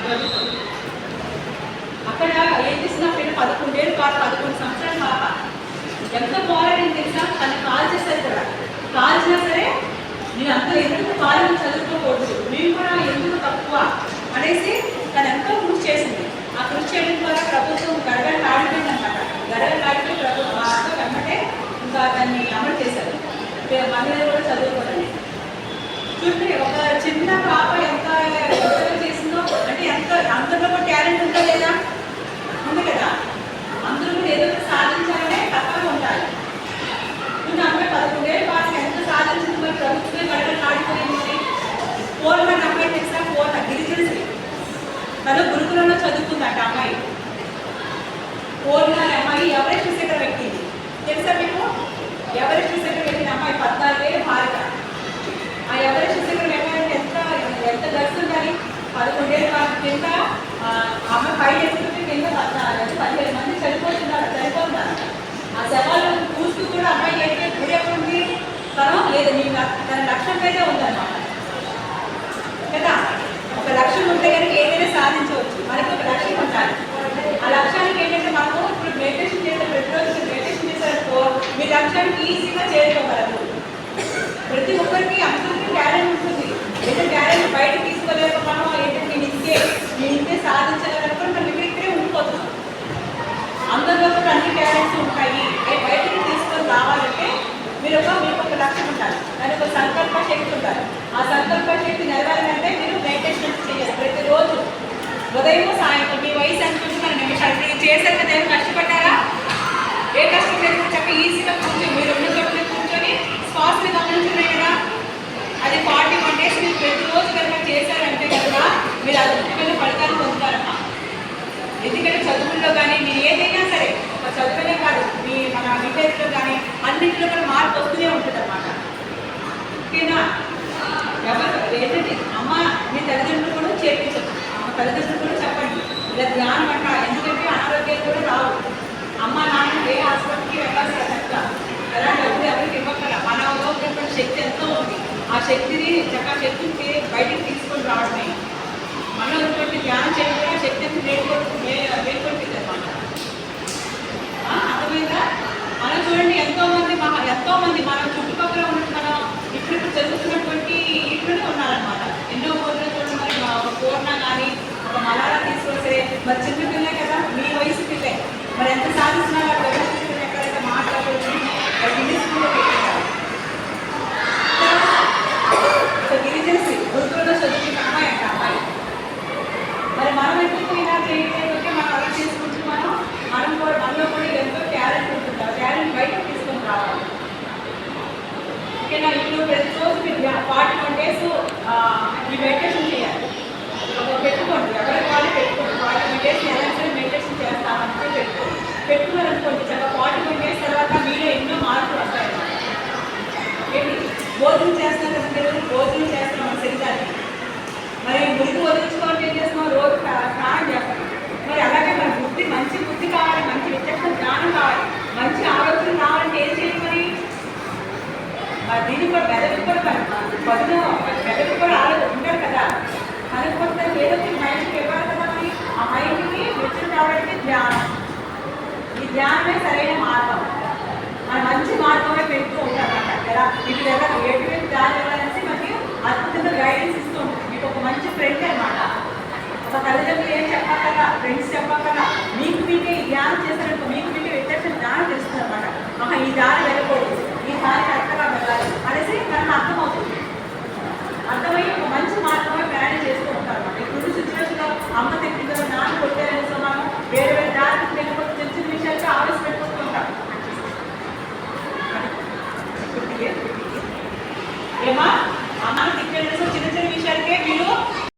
ప్రభుత్వం. అక్కడ ఏం చేసిన పిల్ల 11 ఏళ్ళు కాదు 11 సంవత్సరాలు పాప ఎంత పోరాడింది తెలుసా. తను కాల్ చేశారు కూడా, కాల్చినా సరే నేను అంత ఎందుకు కాలేజీ చదువుకోకూడదు, మేము కూడా ఎందుకు తక్కువ అనేసి తను ఎంతో కృషి చేసింది. ఆ కృషి చేయడం ద్వారా ప్రభుత్వం గడగడ కాడిపోయింది అనమాట. గడగడ కాడిపోయి ప్రభుత్వం వెంబటే ఇంకా దాన్ని అమలు చేశారు. మహిళలు కూడా చదువుకోవడానికి చూడండి. ఒక చిన్న పాప ఎంత చేసిందో అంటే ఎంత అందరిలో కూడా టాలెంట్ ఉందా లేదా? ఉంది కదా. అందరూ కూడా ఏదో సాధించాలనే తప్పగా ఉంటారు. ఇంకా అమ్మాయి 11 ఏళ్ళ పాప ఎంత సాధించింది మరి ప్రభుత్వమే గడగడ కాడిపోయింది. పూర్ణ అమ్మాయి తెలుసా, పూర్ణ గిరిజన తను గురుకులంలో చదువుకుందట అమ్మాయి. పూర్ణ అమ్మాయి ఎవరెస్ట్ శిఖరం ఎక్కింది తెలుసా మీకు? ఎవరెస్ట్ శిఖరం ఎక్కిన అమ్మాయి 14 ఏళ్ళ భారత. ఆ ఎవరెస్ట్ శిఖరం ఎక్కాలంటే ఎంత గర్స్ ఉండాలి? 11 ఏళ్ళ కింద అమ్మాయి పైన ఎక్కుతుంటే కింద 15 మంది చనిపోతున్నారు. ఆ శవాలను చూస్తూ కూడా అమ్మాయి అయితే గురి ఎక్కడ ఉంది తను లేదు, తన లక్ష్యం మీదే ఉందన్నమాట కదా. ఒక లక్ష్యం ఉంటే కనుక ఏదైనా సాధించవచ్చు. మనకి ఒక లక్ష్యం ఉండాలి. ఆ లక్ష్యానికి ఏంటంటే మనము ఇప్పుడు మెడిటేషన్ చేసే ప్రతిరోజు మెడిటేషన్ చేసేందుకు మీ లక్ష్యానికి ఈజీగా చేరుకోగలరు. ప్రతి ఒక్కరికి అందరికీ టాలెంట్ ఉంటుంది. ఏదో టాలెంట్ బయట తీసుకోలేక మనం ఏంటంటే నేను ఇంతే సాధించగలనుకుని మనం ఇక్కడే ఉండిపోతున్నాం. అందరిలో కూడా అన్ని టాలెంట్స్ ఉంటాయి. బయటకి తీసుకొని రావాలంటే మీకు ఒక లక్ష్యం ఉండాలి. దానికి ఒక సంకల్ప శక్తి ఉండాలి. ఆ సంకల్ప శక్తి నెరవేరాలంటే మీరు మెడిటేషన్ చేయాలి ప్రతిరోజు ఉదయం సాయంత్రం. మీ వయసు ఎంత ఉంటుంది? మన నిమిషాలు మీరు చేశారు కదా, కష్టపడ్డారా? ఏ కష్టం లేదు, చెప్ప ఈజీగా కూర్చొని మీరు ఉన్న చోట్ల కూర్చొని శ్వాసని గమనించున్నాయి కదా. అది 41 days మీరు ప్రతిరోజు కనుక చేశారంటే కనుక మీరు అద్భుతమైన ఫలితాలు పొందుతారమ్మా. ఎందుకంటే చదువుల్లో కానీ మీరు ఏదైనా సరే, ఒక చదువులే కాదు మన విద్యార్థులు కానీ అన్నింటిలో కూడా మార్పు వస్తూనే ఉంటుంది అన్నమాట. ఓకేనా? ఎవరు ఏంటంటే అమ్మ మీ తల్లిదండ్రులు కూడా చేర్పించచ్చు. అమ్మ తల్లిదండ్రులు కూడా చెప్పండి ఇలా ధ్యానం అంట. ఎందుకంటే అనారోగ్యాలు కూడా రావు. అమ్మ నాన్న ఏ హాస్పిటల్కి వెళ్ళాలి చక్కగా అలాంటి డబ్బులు ఎవరికి ఇవ్వగల మన ఉన్నటువంటి శక్తి ఎంతో ఉంది. ఆ శక్తిని చక్కగా శక్తిని బయటకు తీసుకొని రావడమే. మనలో ఉన్నటువంటి ధ్యానం చేయడం కూడా శక్తిని మేల్కొంటుంది అనమాట. అర్థమైందా? మనం చూడండి ఎంతో మంది మన చుట్టుపక్కల ఉన్నట్టు మనం ఇప్పుడు చదువుతున్నటువంటి ఇట్లనే ఉన్నారనమాట. ఎన్నో కోర్టులు చూడండి. మరి పూర్ణ కానీ ఒక మలాలా తీసుకొస్తే మరి చిన్న పిల్లే కదా, మీ వయసు పిల్లే, మరి ఎంత సాధిస్తున్నారు? ఎక్కడైతే మాట్లాడుతుంది ఇంగ్లీష్ స్కూల్లో పెట్టారు. గిరిజనసి గురుకులలో చదువుకున్న అమ్మాయి అంట అమ్మాయి. మరి మనం ఎందుకు ఇలా చేయలేదంటే మనం అలా చేసుకుంటున్నాం. మనలో కూడా ఎంతో టాలెంట్ ఉంటుంది. ఆ టాలెంట్ బయటకు తీసుకొని రావాలి. ఓకేనా? ఇప్పుడు ప్రతిరోజు మీరు 41 days మీ మెడిటేషన్ చేయాలి. పెట్టుకోండి, ఎవరికి వాళ్ళు పెట్టుకోండి. 41 days ఎలా సరే మెడిటేషన్ చేస్తామంటే పెట్టుకున్నారనుకోండి. చక్కగా 41 days తర్వాత మీలో ఎన్నో మార్పులు వస్తాయన్నమాట. ఏంటి భోజనం చేస్తున్నారు కదా, మీరు భోజనం చేస్తున్నాం మన శరీరానికి. మరి మురికి వదిలించుకోవాలంటే ఏం చేస్తున్నాం? రోజు స్నానం చేస్తాం. మరి అలాగే మన మంచి బుద్ధి కావాలి, మంచి విచక్షణ జ్ఞానం కావాలి, మంచి ఆలోచన కావాలంటే ఏం చేయాలి? మరి దీనికి కూడా మెదడు కూడా ఆలోచన ఉంటారు కదా. అనుకుంటే ఏదో మైండ్కి ఇవ్వాలి కదా. మరి ఆ మైండ్కి విచక్షణ రావడానికి ధ్యానం. ఈ ధ్యానమే సరైన మార్గం. మన మంచి మార్గమే పెడుతూ ఉంటారన్నమాట. ఎలా మీకు ఎటువంటి ధ్యానం ఇవ్వాలనేసి మనకి అద్భుతంగా గైడెన్స్ ఇస్తూ ఉంటుంది. మీకు ఒక మంచి ఫ్రెండ్ అనమాట. ఒక తల్లిదండ్రులు ఏం చెప్పాలి కదా, ఫ్రెండ్స్ చెప్పాలి కదా. మీకు మీకే ధ్యానం చేశారనుకో మీకు